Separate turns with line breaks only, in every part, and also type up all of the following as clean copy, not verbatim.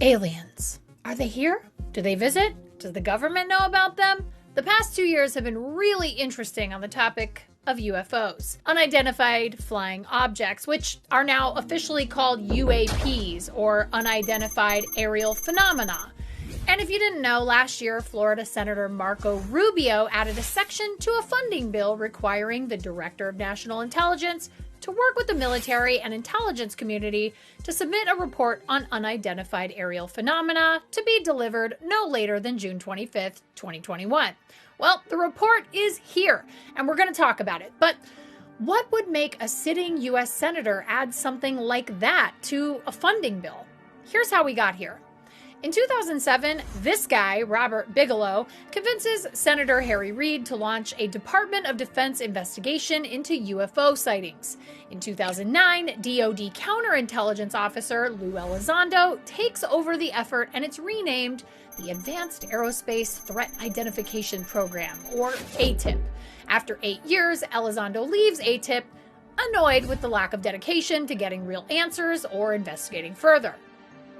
Aliens. Are they here? Do they visit? Does the government know about them? The past 2 years have been really interesting on the topic of UFOs, unidentified flying objects, which are now officially called UAPs, or unidentified aerial phenomena. And if you didn't know, last year, Florida Senator Marco Rubio added a section to a funding bill requiring the Director of National Intelligence to work with the military and intelligence community to submit a report on unidentified aerial phenomena to be delivered no later than June 25th, 2021. Well, the report is here, and we're going to talk about it. But what would make a sitting U.S. senator add something like that to a funding bill? Here's how we got here. In 2007, this guy, Robert Bigelow, convinces Senator Harry Reid to launch a Department of Defense investigation into UFO sightings. In 2009, DoD counterintelligence officer Lou Elizondo takes over the effort, and it's renamed the Advanced Aerospace Threat Identification Program, or ATIP. After 8 years, Elizondo leaves ATIP, annoyed with the lack of dedication to getting real answers or investigating further.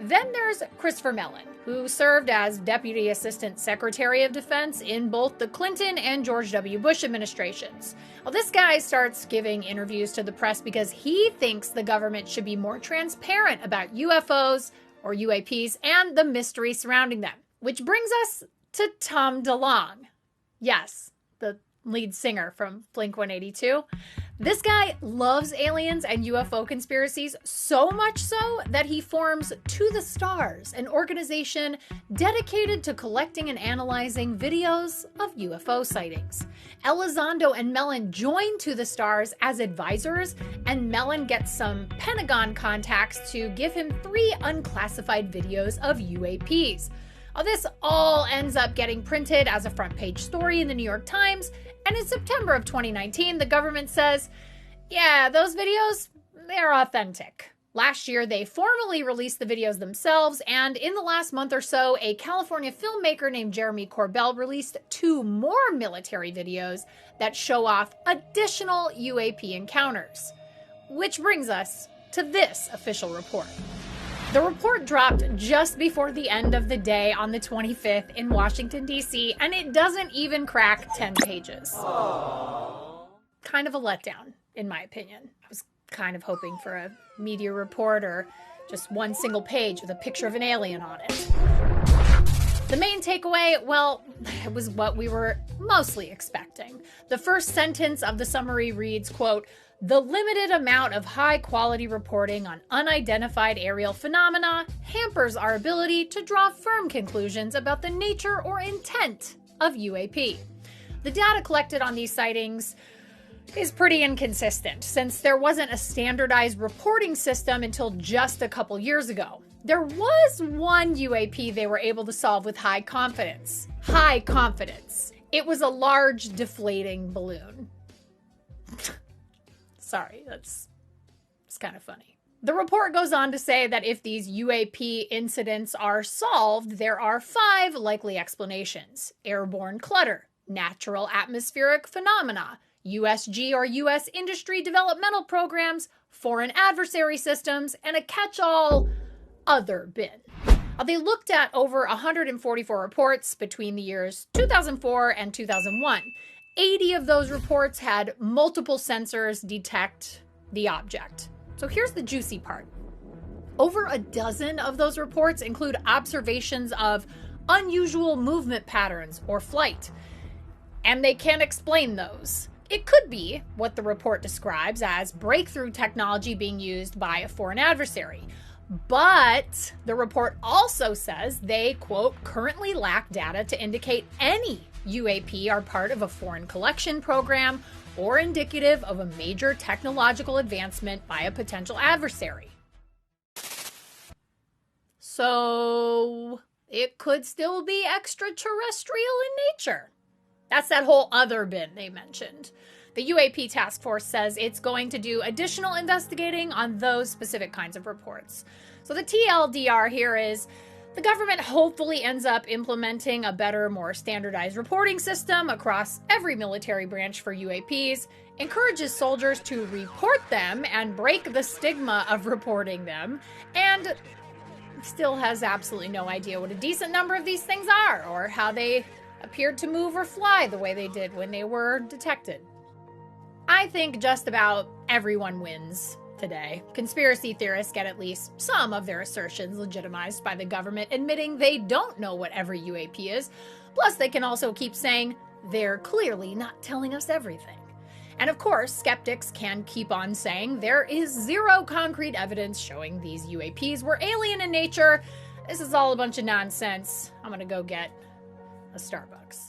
Then there's Christopher Mellon, who served as Deputy Assistant Secretary of Defense in both the Clinton and George W. Bush administrations. Well, this guy starts giving interviews to the press because he thinks the government should be more transparent about UFOs, or UAPs, and the mystery surrounding them. Which brings us to Tom DeLonge. Yes, the lead singer from Blink-182. This guy loves aliens and UFO conspiracies so much so that he forms To the Stars, an organization dedicated to collecting and analyzing videos of UFO sightings. Elizondo and Mellon join To the Stars as advisors, and Mellon gets some Pentagon contacts to give him 3 unclassified videos of UAPs. This all ends up getting printed as a front page story in the New York Times, and in September of 2019, the government says, yeah, those videos, they're authentic. Last year, they formally released the videos themselves, and in the last month or so, a California filmmaker named Jeremy Corbell released 2 more military videos that show off additional UAP encounters. Which brings us to this official report. The report dropped just before the end of the day on the 25th in Washington, D.C., and it doesn't even crack 10 pages. Aww. Kind of a letdown, in my opinion. I was kind of hoping for a media report or just one single page with a picture of an alien on it. The main takeaway, well, it was what we were mostly expecting. The first sentence of the summary reads, quote, "The limited amount of high-quality reporting on unidentified aerial phenomena hampers our ability to draw firm conclusions about the nature or intent of UAP." The data collected on these sightings is pretty inconsistent, since there wasn't a standardized reporting system until just a couple years ago. There was one UAP they were able to solve with high confidence. High confidence. It was a large deflating balloon. Sorry, it's kind of funny. The report goes on to say that if these UAP incidents are solved, there are 5 likely explanations: airborne clutter, natural atmospheric phenomena, USG or US industry developmental programs, foreign adversary systems, and a catch-all other bin. They looked at over 144 reports between the years 2004 and 2001. 80 of those reports had multiple sensors detect the object. So here's the juicy part. Over a dozen of those reports include observations of unusual movement patterns or flight, and they can't explain those. It could be what the report describes as breakthrough technology being used by a foreign adversary. But the report also says they, quote, currently lack data to indicate any UAP are part of a foreign collection program or indicative of a major technological advancement by a potential adversary. So it could still be extraterrestrial in nature. That's that whole other bin they mentioned. The UAP task force says it's going to do additional investigating on those specific kinds of reports. So the TLDR here is the government hopefully ends up implementing a better, more standardized reporting system across every military branch for UAPs, encourages soldiers to report them and break the stigma of reporting them, and still has absolutely no idea what a decent number of these things are, or how they appeared to move or fly the way they did when they were detected. I think just about everyone wins today. Conspiracy theorists get at least some of their assertions legitimized by the government admitting they don't know what every UAP is. Plus, they can also keep saying they're clearly not telling us everything. And of course, skeptics can keep on saying there is zero concrete evidence showing these UAPs were alien in nature. This is all a bunch of nonsense. I'm gonna go get a Starbucks.